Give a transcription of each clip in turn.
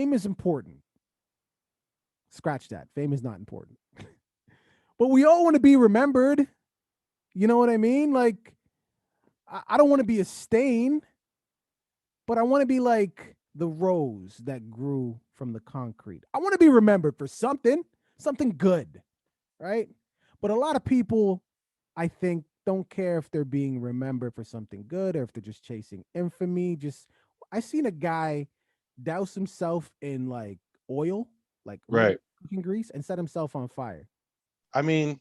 Fame is important. Scratch that. Fame is not important. But we all want to be remembered. You know what I mean? Like, I don't want to be a stain, but I want to be like the rose that grew from the concrete. I want to be remembered for something, something good, right? But a lot of people, I think, don't care if they're being remembered for something good or if they're just chasing infamy. Just, I seen a guy douse himself in like oil, like literally Right. cooking grease, and set himself on fire. I mean,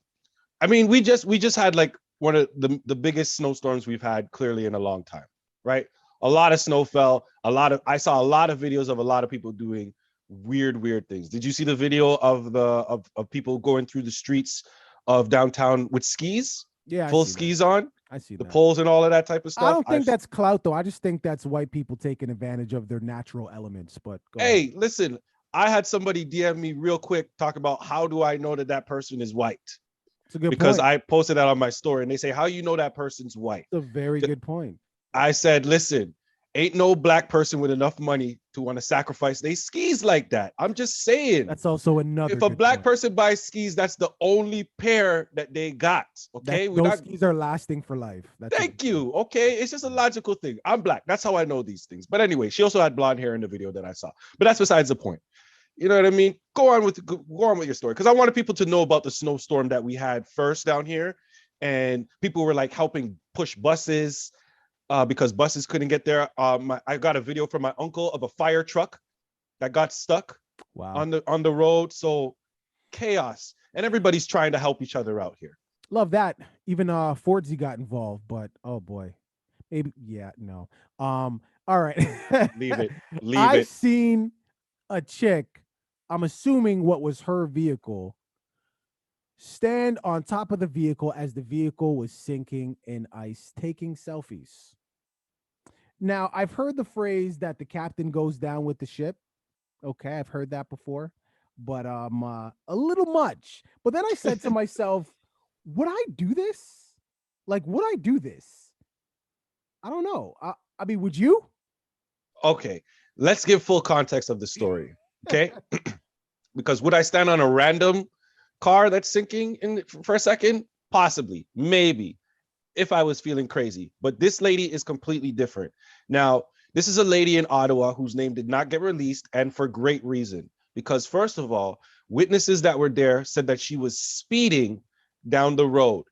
we just had like one of the biggest snowstorms we've had clearly in a long time, right? A lot of snow fell. I saw a lot of videos of a lot of people doing weird things. Did you see the video of of people going through the streets of downtown with skis, Yeah, I full see that. skis on, I see the that. poles and all of that type of I stuff? don't think that's clout though. I just think that's white people taking advantage of their natural elements. But go ahead. Hey, listen, I had somebody DM me real quick talk about how do I know that that person is white, It's a good because point. I posted that on my story and they say, how you know that person's white? It's a very good point. I said, listen, ain't no black person with enough money to want to sacrifice they skis like that. I'm just saying, That's also another if a good black point. person buys skis, that's the only pair that they got. That Okay. We're those not, skis are lasting for life. That's a good thank point. you. Okay. It's just a logical thing. I'm black. That's how I know these things. But anyway, she also had blonde hair in the video that I saw. But that's besides the point. You know what I mean? Go on with your story, because I wanted people to know about the snowstorm that we had first down here, and people were like helping push buses because buses couldn't get there. I got a video from my uncle of a fire truck that got stuck Wow. on the road. So chaos, and everybody's trying to help each other out here. Love that. Even Fordsy got involved, but oh boy. Maybe yeah, no. All right. Leave it, leave I it. seen a chick, I'm assuming what was her vehicle, stand on top of the vehicle as the vehicle was sinking in ice, taking selfies. Now, I've heard the phrase that the captain goes down with the ship. Okay, I've heard that before, but a little much. But then I said to myself, would I do this? Like, would I do this? I don't know. I mean, would you? Okay, let's give full context of the story. Okay, because would I stand on a random car that's sinking in for a second? Possibly, maybe, if I was feeling crazy. But this lady is completely different. Now, this is a lady in Ottawa whose name did not get released, and for great reason. Because, first of all, witnesses that were there said that she was speeding down the road.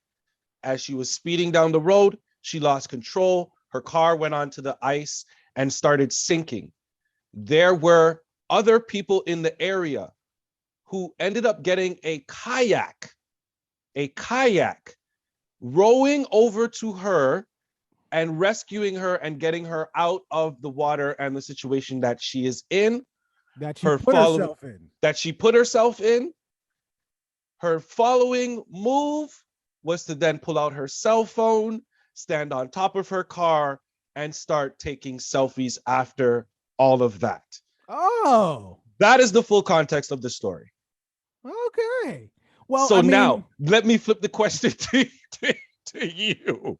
As she was speeding down the road, she lost control. Her car went onto the ice and started sinking. There were other people in the area who ended up getting a kayak, rowing over to her and rescuing her and getting her out of the water and the situation that she is in. That she Her put follow herself in. that she put herself in. Her following move was to then pull out her cell phone, stand on top of her car, and start taking selfies after all of that. Oh, That is the full context of the story. okay. Well, So I now mean, let me flip the question to you.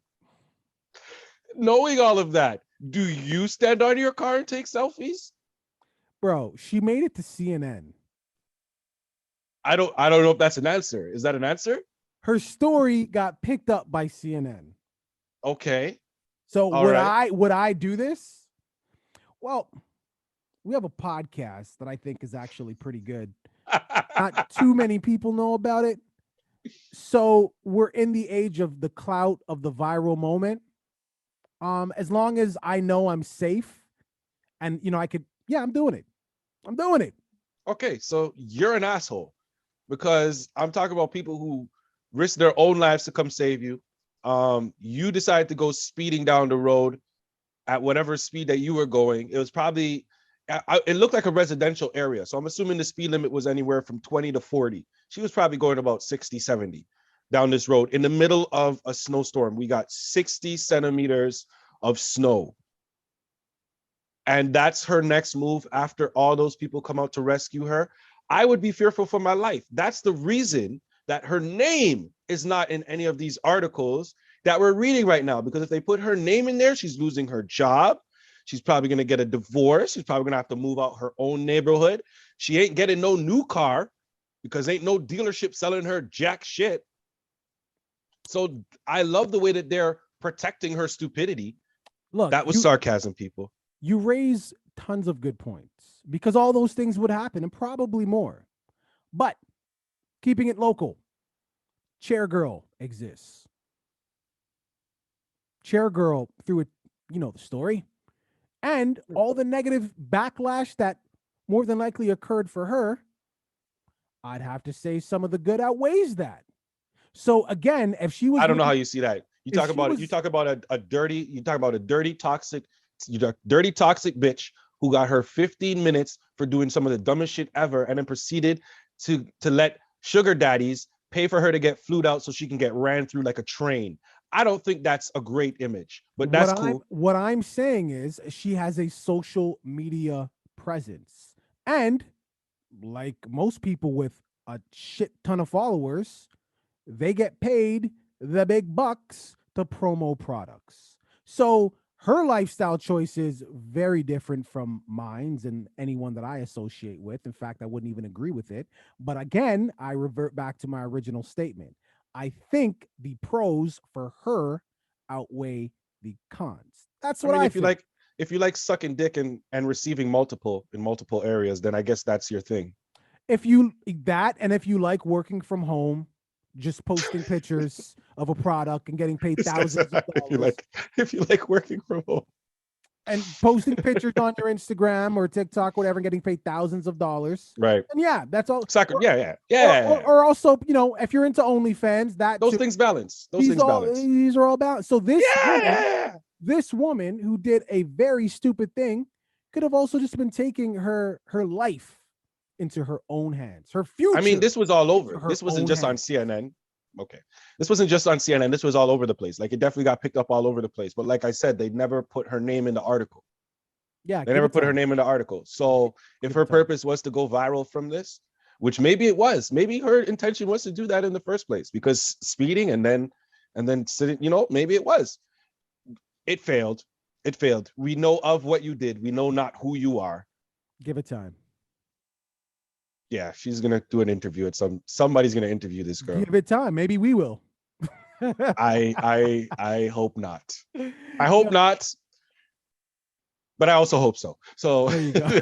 Knowing all of that, do you stand on your car and take selfies? bro, she made it to CNN. I don't know if that's an answer. Is that an answer? Her story got picked up by CNN. Okay. So All right. would I do this? Well, we have a podcast that I think is actually pretty good. Not too many people know about it. So we're in the age of the clout of the viral moment. As long as I know I'm safe and I could, yeah, I'm doing it. I'm doing it. Okay, so you're an asshole because I'm talking about people who risk their own lives to come save you. You decided to go speeding down the road at whatever speed that you were going. It was probably, it looked like a residential area. So I'm assuming the speed limit was anywhere from 20 to 40. She was probably going about 60, 70 down this road in the middle of a snowstorm. We got 60 centimeters of snow. And that's her next move after all those people come out to rescue her. I would be fearful for my life. That's the reason that her name is not in any of these articles that we're reading right now, because if they put her name in there, she's losing her job. She's probably gonna get a divorce. She's probably gonna have to move out her own neighborhood. She ain't getting no new car because ain't no dealership selling her jack shit. So I love the way that they're protecting her stupidity. Look, That was sarcasm, people. You raise tons of good points because all those things would happen and probably more. But keeping it local, Chair Girl exists. Chair Girl, through it, you know the story, and all the negative backlash that more than likely occurred for her, I'd have to say some of the good outweighs that. So again, if she was, I don't know how you see that. You if talk she about was- you talk about a dirty, you talk about a dirty, toxic bitch who got her 15 minutes for doing some of the dumbest shit ever, and then proceeded to let sugar daddies pay for her to get flued out so she can get ran through like a train. I don't think that's a great image, but that's cool. What I'm saying is she has a social media presence. And like most people with a shit ton of followers, they get paid the big bucks to promo products. So her lifestyle choice is very different from mine's and anyone that I associate with. In fact, I wouldn't even agree with it. But again, I revert back to my original statement. I think the pros for her outweigh the cons. That's what I think. If you like sucking dick and receiving multiple in multiple areas, then I guess that's your thing. If you and if you like working from home, just posting pictures of a product and getting paid thousands of dollars. If you like working from home and posting pictures on your Instagram or TikTok, whatever, and getting paid thousands of dollars. Right. And yeah, that's all. Yeah. Or also, you know, if you're into OnlyFans, those things balance. These are all balanced. So this woman who did a very stupid thing could have also just been taking her life into her own hands, her future. I mean, this was all over. This wasn't just on CNN. Okay. This wasn't just on CNN. This was all over the place. Like, it definitely got picked up all over the place. But like I said, they never put her name in the article. Yeah. They never put her name in the article. So if her purpose was to go viral from this, which maybe it was, maybe her intention was to do that in the first place, because speeding and then sitting, you know, maybe it was. It failed. It failed. We know of what you did. We know not who you are. Give it time. Yeah, she's gonna do an interview at somebody's gonna interview this girl. Give it time. Maybe we will. I hope not. I hope not. But I also hope so. So there you go.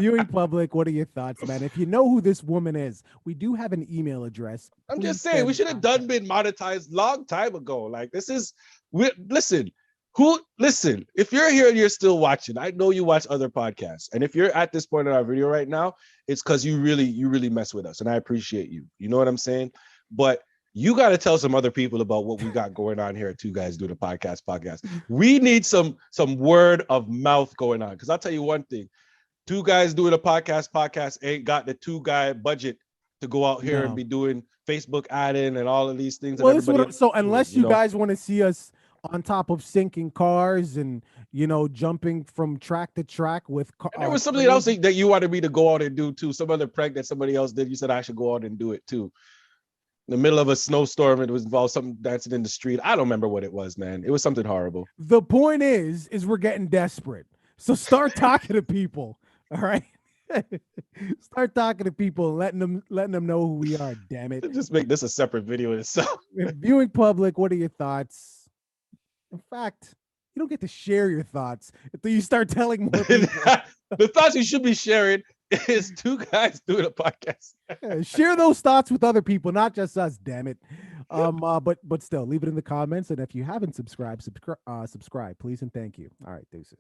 Viewing public, what are your thoughts, man? If you know who this woman is, we do have an email address. I'm just saying, we should have been monetized long time ago. Like, listen, if you're here and you're still watching, I know you watch other podcasts. And if you're at this point in our video right now, it's because you really mess with us. And I appreciate you. You know what I'm saying? But you got to tell some other people about what we got going on here at Two Guys Do the Podcast. We need some word of mouth going on. Because I'll tell you one thing. Two Guys Doing a Podcast ain't got the two-guy budget to go out here and be doing Facebook adding and all of these things. Well, so unless you guys want to see us on top of sinking cars and, you know, jumping from track to track with cars. There was something else that you wanted me to go out and do too. Some other prank that somebody else did. You said I should go out and do it too. In the middle of a snowstorm, it was involved something dancing in the street. I don't remember what it was, man. It was something horrible. The point is we're getting desperate. So start talking to people. All right. Start talking to people, letting them know who we are. Damn it. Just make this a separate video in itself. Viewing public, what are your thoughts? In fact, you don't get to share your thoughts until you start telling more people. The thoughts you should be sharing is Two Guys Doing a Podcast. Share those thoughts with other people, not just us, damn it. But still, leave it in the comments. And if you haven't subscribed, subscribe, please and thank you. All right, deuces.